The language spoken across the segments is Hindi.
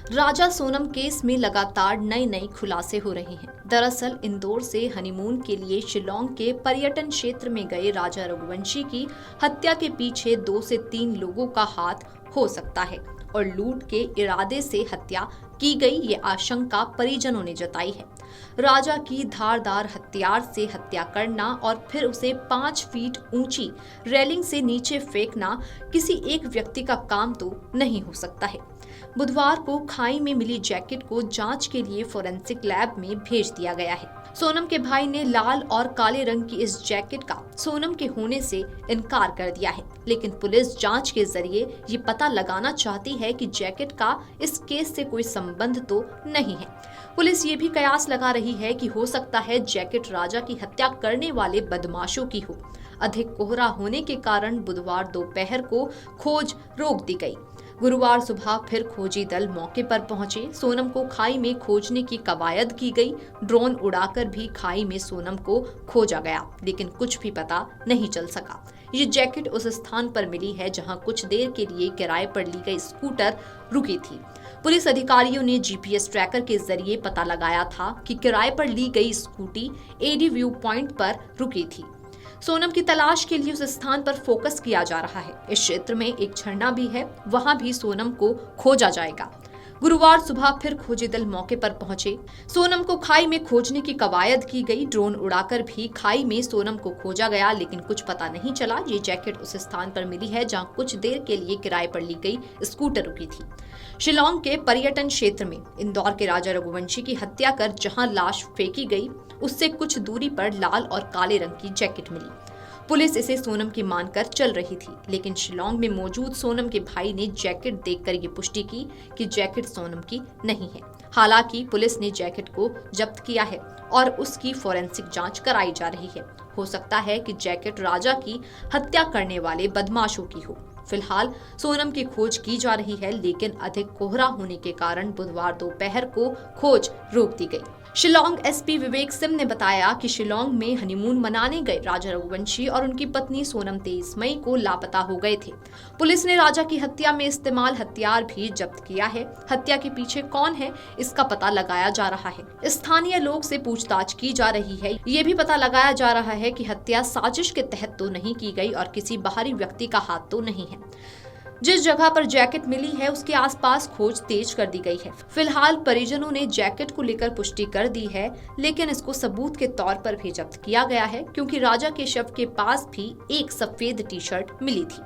राजा सोनम केस में लगातार नए खुलासे हो रहे हैं। दरअसल इंदौर से हनीमून के लिए शिलोंग के पर्यटन क्षेत्र में गए राजा रघुवंशी की हत्या के पीछे 2 से 3 लोगों का हाथ हो सकता है और लूट के इरादे से हत्या की गई ये आशंका परिजनों ने जताई है। राजा की धारदार हथियार से हत्या करना और फिर उसे 5 फीट ऊंची रेलिंग से नीचे फेंकना किसी एक व्यक्ति का काम तो नहीं हो सकता है। बुधवार को खाई में मिली जैकेट को जांच के लिए फोरेंसिक लैब में भेज दिया गया है। सोनम के भाई ने लाल और काले रंग की इस जैकेट का सोनम के होने से इनकार कर दिया है, लेकिन पुलिस जांच के जरिए ये पता लगाना चाहती है कि जैकेट का इस केस से कोई संबंध तो नहीं है। पुलिस ये भी कयास लगा रही है कि हो सकता है जैकेट राजा की हत्या करने वाले बदमाशों की हो। अधिक कोहरा होने के कारण बुधवार दोपहर को खोज रोक दी गई। गुरुवार सुबह फिर खोजी दल मौके पर पहुंचे। सोनम को खाई में खोजने की कवायद की गई। ड्रोन उड़ाकर भी खाई में सोनम को खोजा गया, लेकिन कुछ भी पता नहीं चल सका। ये जैकेट उस स्थान पर मिली है जहां कुछ देर के लिए किराए पर ली गई स्कूटर रुकी थी। पुलिस अधिकारियों ने जीपीएस ट्रैकर के जरिए पता लगाया था कि किराए पर ली गई स्कूटी एडी व्यू पॉइंट पर रुकी थी। सोनम की तलाश के लिए उस स्थान पर फोकस किया जा रहा है। इस क्षेत्र में एक झरना भी है, वहां भी सोनम को खोजा जाएगा। गुरुवार सुबह फिर खोजी दल मौके पर पहुंचे। सोनम को खाई में खोजने की कवायद की गई। ड्रोन उड़ाकर भी खाई में सोनम को खोजा गया, लेकिन कुछ पता नहीं चला। ये जैकेट उस स्थान पर मिली है जहां कुछ देर के लिए किराए पर ली गई स्कूटर रुकी थी। शिलोंग के पर्यटन क्षेत्र में इंदौर के राजा रघुवंशी की हत्या कर जहां लाश फेंकी गई, उससे कुछ दूरी पर लाल और काले रंग की जैकेट मिली। पुलिस इसे सोनम की मानकर चल रही थी, लेकिन शिलोंग में मौजूद सोनम के भाई ने जैकेट देखकर ये पुष्टि की कि जैकेट सोनम की नहीं है। हालांकि पुलिस ने जैकेट को जब्त किया है और उसकी फोरेंसिक जांच कराई जा रही है। हो सकता है कि जैकेट राजा की हत्या करने वाले बदमाशों की हो। फिलहाल सोनम की खोज की जा रही है, लेकिन अधिक कोहरा होने के कारण बुधवार दोपहर को खोज रोक दी गई। शिलोंग एसपी विवेक सिंह ने बताया कि शिलोंग में हनीमून मनाने गए राजा रघुवंशी और उनकी पत्नी सोनम 23 मई को लापता हो गए थे। पुलिस ने राजा की हत्या में इस्तेमाल हथियार भी जब्त किया है। हत्या के पीछे कौन है, इसका पता लगाया जा रहा है। स्थानीय लोग से पूछताछ की जा रही है। ये भी पता लगाया जा रहा है कि हत्या साजिश के तहत तो नहीं की गई और किसी बाहरी व्यक्ति का हाथ तो नहीं है। जिस जगह पर जैकेट मिली है उसके आसपास खोज तेज कर दी गई है। फिलहाल परिजनों ने जैकेट को लेकर पुष्टि कर दी है, लेकिन इसको सबूत के तौर पर भी जब्त किया गया है, क्योंकि राजा के शव के पास भी एक सफेद टी शर्ट मिली थी।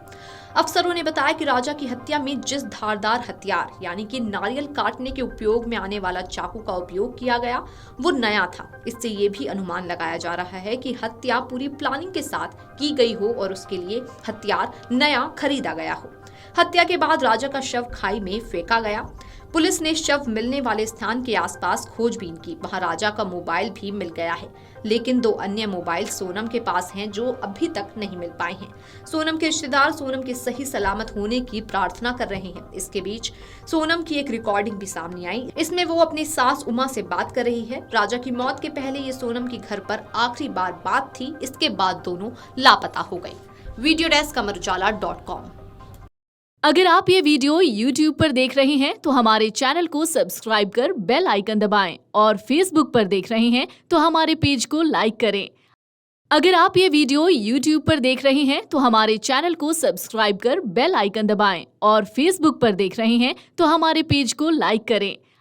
अफसरों ने बताया कि राजा की हत्या में जिस धारदार हथियार यानी कि नारियल काटने के उपयोग में आने वाला चाकू का उपयोग किया गया वो नया था। इससे ये भी अनुमान लगाया जा रहा है कि हत्या पूरी प्लानिंग के साथ की गई हो और उसके लिए हथियार नया खरीदा गया हो। हत्या के बाद राजा का शव खाई में फेंका गया। पुलिस ने शव मिलने वाले स्थान के आसपास खोजबीन की। वहां राजा का मोबाइल भी मिल गया है, लेकिन 2 अन्य मोबाइल सोनम के पास हैं जो अभी तक नहीं मिल पाए हैं। सोनम के रिश्तेदार सोनम के सही सलामत होने की प्रार्थना कर रहे हैं। इसके बीच सोनम की एक रिकॉर्डिंग भी सामने आई। इसमें वो अपनी सास उमा से बात कर रही है। राजा की मौत के पहले ये सोनम की घर पर आखिरी बार बात थी। इसके बाद दोनों लापता हो गए। Video desk amarujala.com। अगर आप ये वीडियो YouTube पर देख रहे हैं तो हमारे चैनल को सब्सक्राइब कर बेल आइकन दबाएं और Facebook पर देख रहे हैं तो हमारे पेज को लाइक करें। अगर आप ये वीडियो YouTube पर देख रहे हैं तो हमारे चैनल को सब्सक्राइब कर बेल आइकन दबाएं और Facebook पर देख रहे हैं तो हमारे पेज को लाइक करें।